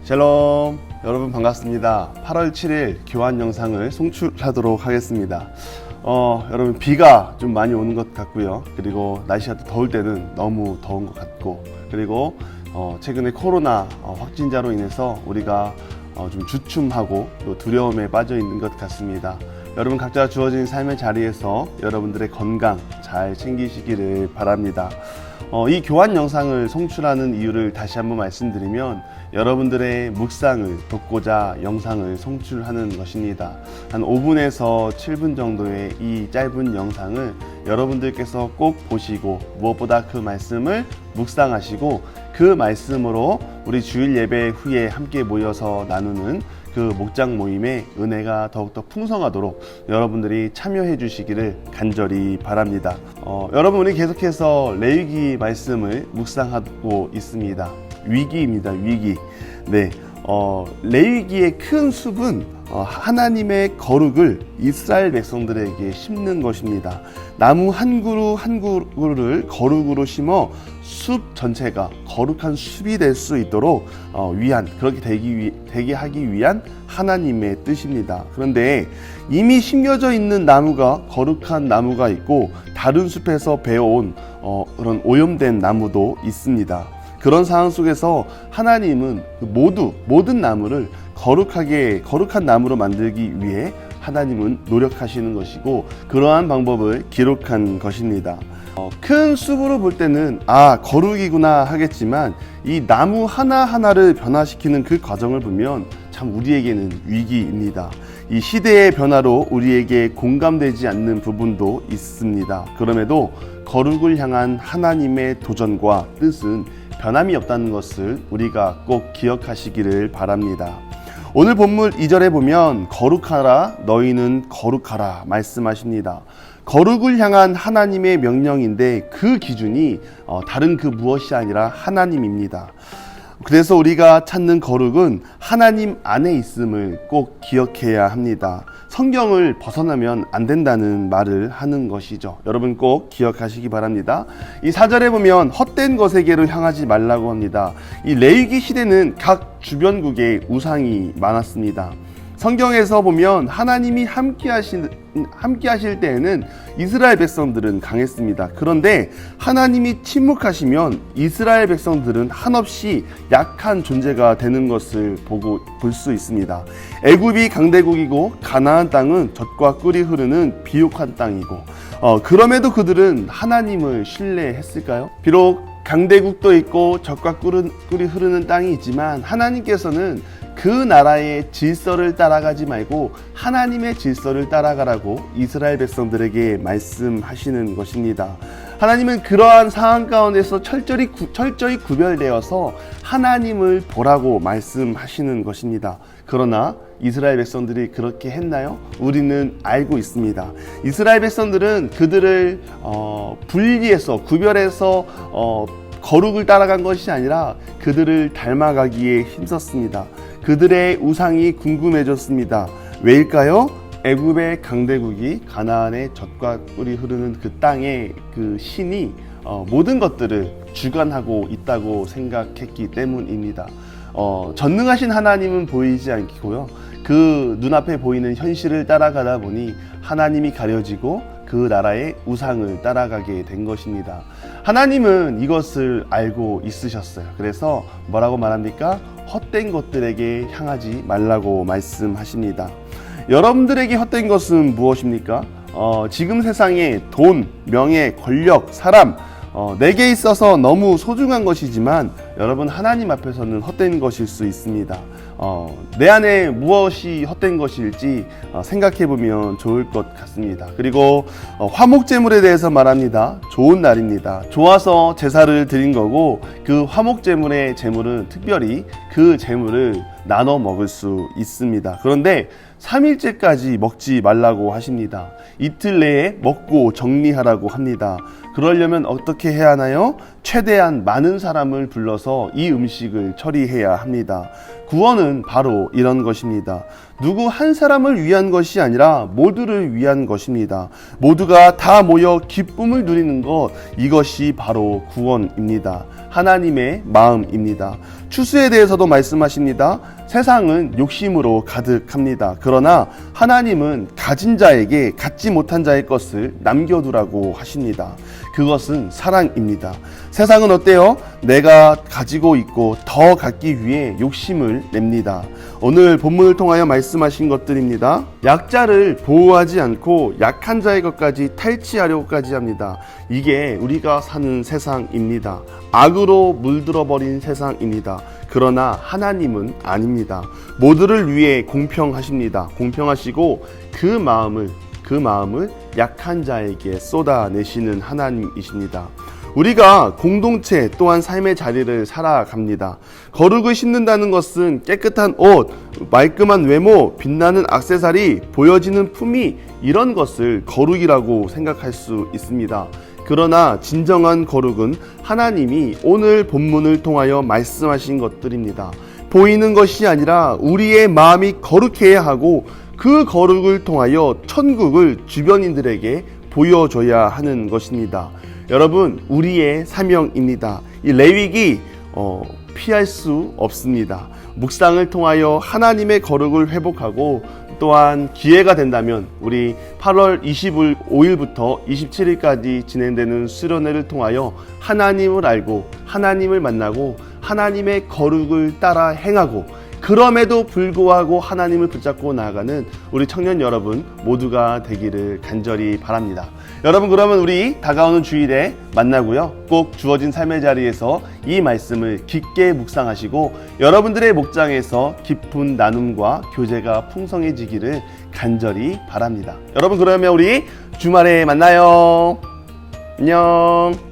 샬롬, 여러분 반갑습니다. 8월 7일 교환 영상을 송출하도록 하겠습니다. 여러분 비가 좀 많이 오는 것 같고요. 그리고 날씨가 또 더울 때는 너무 더운 것 같고, 그리고 최근에 코로나 확진자로 인해서 우리가 좀 주춤하고 또 두려움에 빠져 있는 것 같습니다. 여러분 각자 주어진 삶의 자리에서 여러분들의 건강 잘 챙기시기를 바랍니다. 이 교환 영상을 송출하는 이유를 다시 한번 말씀드리면, 여러분들의 묵상을 돕고자 영상을 송출하는 것입니다. 한 5분에서 7분 정도의 이 짧은 영상을 여러분들께서 꼭 보시고, 무엇보다 그 말씀을 묵상하시고 그 말씀으로 우리 주일 예배 후에 함께 모여서 나누는 그 목장 모임의 은혜가 더욱더 풍성하도록 여러분들이 참여해 주시기를 간절히 바랍니다. 여러분, 우리 계속해서 레위기 말씀을 묵상하고 있습니다. 위기입니다. 위기. 네, 레위기의 큰 숲은 하나님의 거룩을 이스라엘 백성들에게 심는 것입니다. 나무 한 그루 한 그루를 거룩으로 심어 숲 전체가 거룩한 숲이 될 수 있도록 그렇게 되게 하기 위한 하나님의 뜻입니다. 그런데 이미 심겨져 있는 나무가, 거룩한 나무가 있고, 다른 숲에서 베어온 그런 오염된 나무도 있습니다. 그런 상황 속에서 하나님은 모든 나무를 거룩한 나무로 만들기 위해 하나님은 노력하시는 것이고, 그러한 방법을 기록한 것입니다. 큰 숲으로 볼 때는 거룩이구나 하겠지만, 이 나무 하나하나를 변화시키는 그 과정을 보면 참 우리에게는 위기입니다. 이 시대의 변화로 우리에게 공감되지 않는 부분도 있습니다. 그럼에도 거룩을 향한 하나님의 도전과 뜻은 변함이 없다는 것을 우리가 꼭 기억하시기를 바랍니다. 오늘 본문 2절에 보면 거룩하라, 너희는 거룩하라 말씀하십니다. 거룩을 향한 하나님의 명령인데 그 기준이 다른 그 무엇이 아니라 하나님입니다. 그래서 우리가 찾는 거룩은 하나님 안에 있음을 꼭 기억해야 합니다. 성경을 벗어나면 안 된다는 말을 하는 것이죠. 여러분 꼭 기억하시기 바랍니다. 이 4절에 보면 헛된 것에게로 향하지 말라고 합니다. 이 레위기 시대는 각 주변국에 우상이 많았습니다. 성경에서 보면 하나님이 함께 하실 때에는 이스라엘 백성들은 강했습니다. 그런데 하나님이 침묵하시면 이스라엘 백성들은 한없이 약한 존재가 되는 것을 볼 수 있습니다. 애굽이 강대국이고 가나안 땅은 젖과 꿀이 흐르는 비옥한 땅이고, 그럼에도 그들은 하나님을 신뢰했을까요? 비록 강대국도 있고 젖과 꿀이 흐르는 땅이 있지만, 하나님께서는 그 나라의 질서를 따라가지 말고 하나님의 질서를 따라가라고 이스라엘 백성들에게 말씀하시는 것입니다. 하나님은 그러한 상황 가운데서 철저히 구별되어서 하나님을 보라고 말씀하시는 것입니다. 그러나 이스라엘 백성들이 그렇게 했나요? 우리는 알고 있습니다. 이스라엘 백성들은 그들을 분리해서, 구별해서 거룩을 따라간 것이 아니라 그들을 닮아가기에 힘썼습니다. 그들의 우상이 궁금해졌습니다. 왜일까요? 애굽의 강대국이 가나안의 젖과 꿀이 흐르는 그 땅의 그 신이 모든 것들을 주관하고 있다고 생각했기 때문입니다. 전능하신 하나님은 보이지 않고요, 그 눈앞에 보이는 현실을 따라가다 보니 하나님이 가려지고 그 나라의 우상을 따라가게 된 것입니다. 하나님은 이것을 알고 있으셨어요. 그래서 뭐라고 말합니까? 헛된 것들에게 향하지 말라고 말씀하십니다. 여러분들에게 헛된 것은 무엇입니까? 지금 세상에 돈, 명예, 권력, 사람, 내게 있어서 너무 소중한 것이지만 여러분 하나님 앞에서는 헛된 것일 수 있습니다. 내 안에 무엇이 헛된 것일지 생각해 보면 좋을 것 같습니다. 그리고 화목제물에 대해서 말합니다. 좋은 날입니다. 좋아서 제사를 드린 거고, 그 화목제물의 제물은 특별히 그 제물을 나눠 먹을 수 있습니다. 그런데 3일째까지 먹지 말라고 하십니다. 이틀 내에 먹고 정리하라고 합니다. 그러려면 어떻게 해야 하나요? 최대한 많은 사람을 불러서 이 음식을 처리해야 합니다. 구원은 바로 이런 것입니다. 누구 한 사람을 위한 것이 아니라 모두를 위한 것입니다. 모두가 다 모여 기쁨을 누리는 것, 이것이 바로 구원입니다. 하나님의 마음입니다. 추수에 대해서도 말씀하십니다. 세상은 욕심으로 가득합니다. 그러나 하나님은 가진 자에게 갖지 못한 자의 것을 남겨두라고 하십니다. 그것은 사랑입니다. 세상은 어때요? 내가 가지고 있고 더 갖기 위해 욕심을 냅니다. 오늘 본문을 통하여 말씀하신 것들입니다. 약자를 보호하지 않고 약한 자의 것까지 탈취하려고까지 합니다. 이게 우리가 사는 세상입니다. 악으로 물들어버린 세상입니다. 그러나 하나님은 아닙니다. 모두를 위해 공평하십니다. 공평하시고 그 마음을 약한 자에게 쏟아내시는 하나님이십니다. 우리가 공동체 또한 삶의 자리를 살아갑니다. 거룩을 신는다는 것은 깨끗한 옷, 말끔한 외모, 빛나는 액세서리, 보여지는 품위, 이런 것을 거룩이라고 생각할 수 있습니다. 그러나 진정한 거룩은 하나님이 오늘 본문을 통하여 말씀하신 것들입니다. 보이는 것이 아니라 우리의 마음이 거룩해야 하고 그 거룩을 통하여 천국을 주변인들에게 보여줘야 하는 것입니다. 여러분, 우리의 사명입니다. 이 레위기 피할 수 없습니다. 묵상을 통하여 하나님의 거룩을 회복하고 또한 기회가 된다면 우리 8월 25일부터 27일까지 진행되는 수련회를 통하여 하나님을 알고 하나님을 만나고 하나님의 거룩을 따라 행하고 그럼에도 불구하고 하나님을 붙잡고 나아가는 우리 청년 여러분 모두가 되기를 간절히 바랍니다. 여러분, 그러면 우리 다가오는 주일에 만나고요. 꼭 주어진 삶의 자리에서 이 말씀을 깊게 묵상하시고 여러분들의 목장에서 깊은 나눔과 교제가 풍성해지기를 간절히 바랍니다. 여러분, 그러면 우리 주말에 만나요. 안녕.